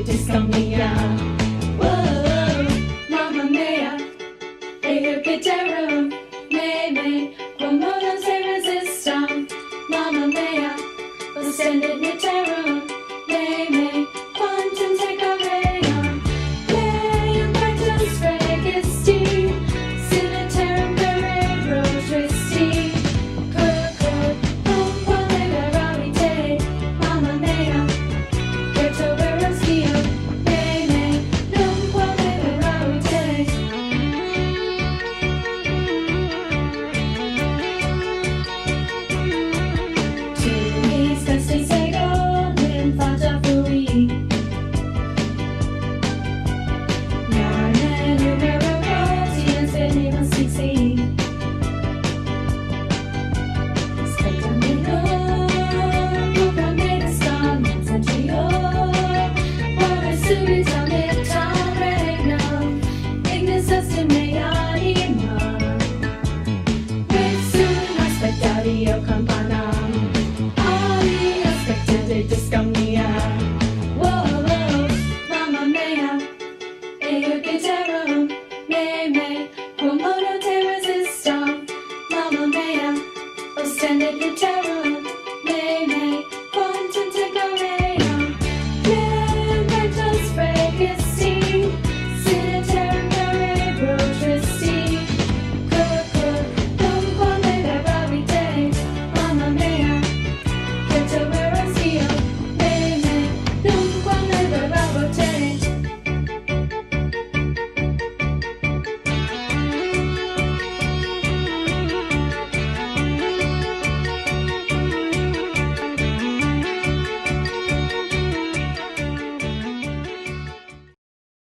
disco mia. Whoa, mamma mia, e io che terror, me, come non sei resistant. Mamma mia, lo sende di terror, me, quantum take a rayon. Lei un pagino sfreghisti, siniterum parade rose tristi. Could, non può liberarmi te, mamma mia, detto veroschio, me, non può liberarmi te. Tu stessi sei golden, faccia fuori. Yarn numero rossi, e se ne va sixty. Aspettami non, comprami da stanza, io vorrei subito